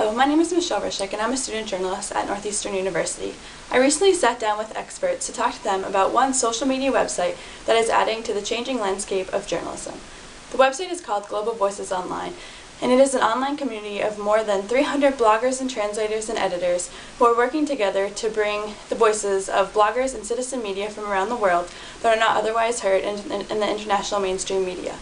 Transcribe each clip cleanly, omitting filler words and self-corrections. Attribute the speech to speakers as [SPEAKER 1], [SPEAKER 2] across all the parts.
[SPEAKER 1] Hello, my name is Michelle Rishik and I'm a student journalist at Northeastern University. I recently sat down with experts to talk to them about one social media website that is adding to the changing landscape of journalism. The website is called Global Voices Online, and it is an online community of more than 300 bloggers and translators and editors who are working together to bring the voices of bloggers and citizen media from around the world that are not otherwise heard in the international mainstream media.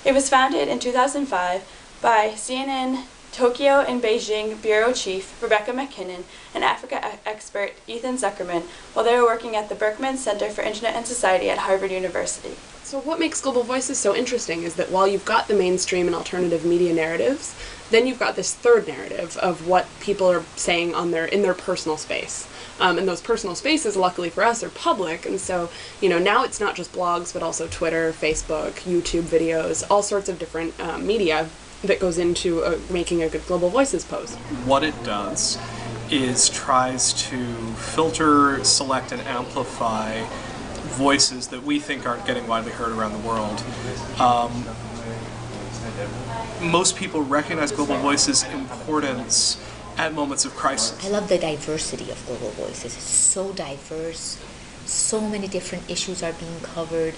[SPEAKER 1] It was founded in 2005 by CNN Tokyo and Beijing Bureau Chief Rebecca McKinnon and Africa expert Ethan Zuckerman while they were working at the Berkman Center for Internet and Society at Harvard University.
[SPEAKER 2] So what makes Global Voices so interesting is that while you've got the mainstream and alternative media narratives, then you've got this third narrative of what people are saying in their personal space. And those personal spaces, luckily for us, are public, and so, now it's not just blogs, but also Twitter, Facebook, YouTube videos, all sorts of different media that goes into making a good Global Voices post.
[SPEAKER 3] What it does is tries to filter, select, and amplify voices that we think aren't getting widely heard around the world. Most people recognize Global Voices' importance at moments of crisis.
[SPEAKER 4] I love the diversity of Global Voices. It's so diverse. So many different issues are being covered.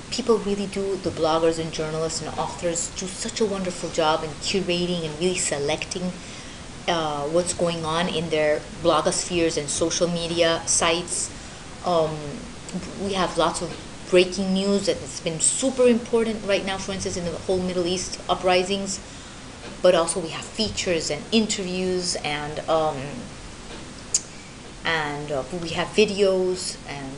[SPEAKER 4] People really do, the bloggers and journalists and authors do such a wonderful job in curating and really selecting what's going on in their blogospheres and social media sites. We have lots of breaking news that has been super important right now, for instance, in the whole Middle East uprisings. But also we have features and interviews and we have videos, and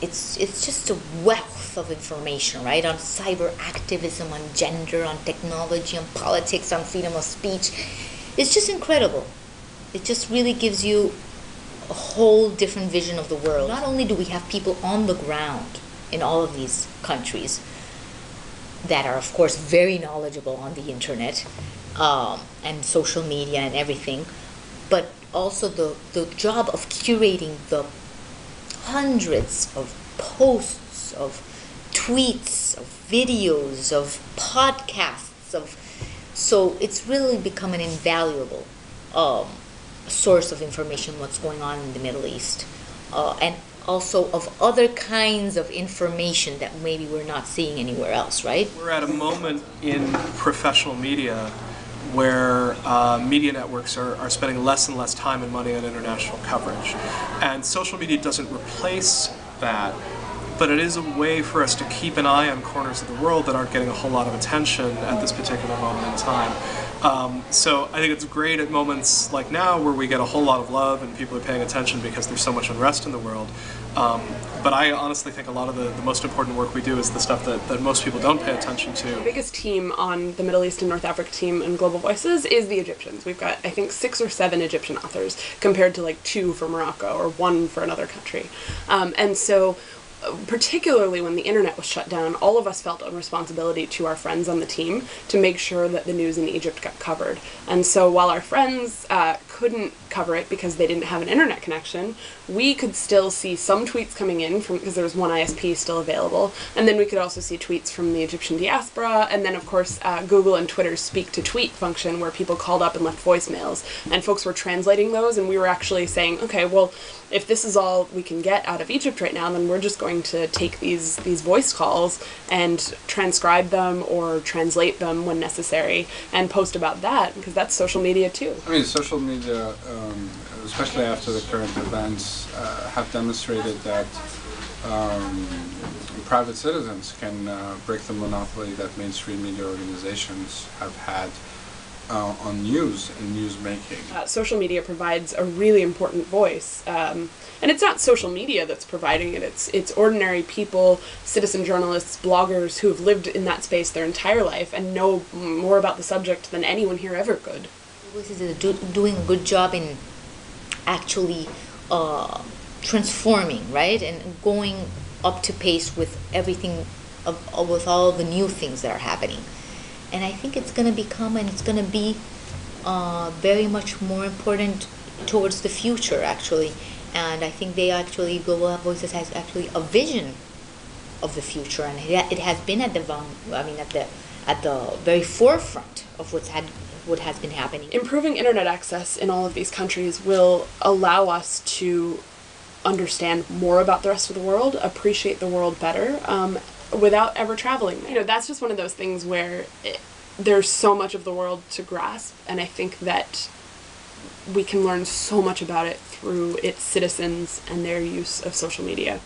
[SPEAKER 4] it's just a wealth of information, right? On cyber activism, on gender, on technology, on politics, on freedom of speech. It's just incredible. It just really gives you a whole different vision of the world. Not only do we have people on the ground in all of these countries that are, of course, very knowledgeable on the internet and social media and everything, but also the job of curating the hundreds of posts, of tweets, of videos, of podcasts, so it's really become an invaluable source of information what's going on in the Middle East, and also of other kinds of information that maybe we're not seeing anywhere else, right?
[SPEAKER 3] We're at a moment in professional media where media networks are spending less and less time and money on international coverage. And social media doesn't replace that, but it is a way for us to keep an eye on corners of the world that aren't getting a whole lot of attention at this particular moment in time. So I think it's great at moments like now where we get a whole lot of love and people are paying attention because there's so much unrest in the world. But I honestly think a lot of the most important work we do is the stuff that most people don't pay attention to.
[SPEAKER 2] The biggest team on the Middle East and North Africa team in Global Voices is the Egyptians. We've got, I think, 6 or 7 Egyptian authors compared to like 2 for Morocco or 1 for another country. And so particularly when the internet was shut down, all of us felt a responsibility to our friends on the team to make sure that the news in Egypt got covered. And so while our friends couldn't cover it because they didn't have an internet connection, we could still see some tweets coming in because there was one ISP still available, and then we could also see tweets from the Egyptian diaspora, and then of course Google and Twitter's speak to tweet function where people called up and left voicemails, and folks were translating those, and we were actually saying, okay, well, if this is all we can get out of Egypt right now, then we're just going to take these voice calls and transcribe them or translate them when necessary and post about that, because that's social media too.
[SPEAKER 5] I mean, social media, especially after the current events, have demonstrated that private citizens can break the monopoly that mainstream media organizations have had on news and news making.
[SPEAKER 2] Social media provides a really important voice, and it's not social media that's providing it, it's ordinary people, citizen journalists, bloggers who have lived in that space their entire life and know more about the subject than anyone here ever could.
[SPEAKER 4] Voices is doing a good job in actually transforming, right, and going up to pace with everything, with all the new things that are happening. And I think it's going to become, and it's going to be very much more important towards the future, actually. And I think Global Voices has actually a vision of the future, and it has been at the at the very forefront of what has been happening.
[SPEAKER 2] Improving internet access in all of these countries will allow us to understand more about the rest of the world, appreciate the world better, without ever traveling there. That's just one of those things where there's so much of the world to grasp, and I think that we can learn so much about it through its citizens and their use of social media.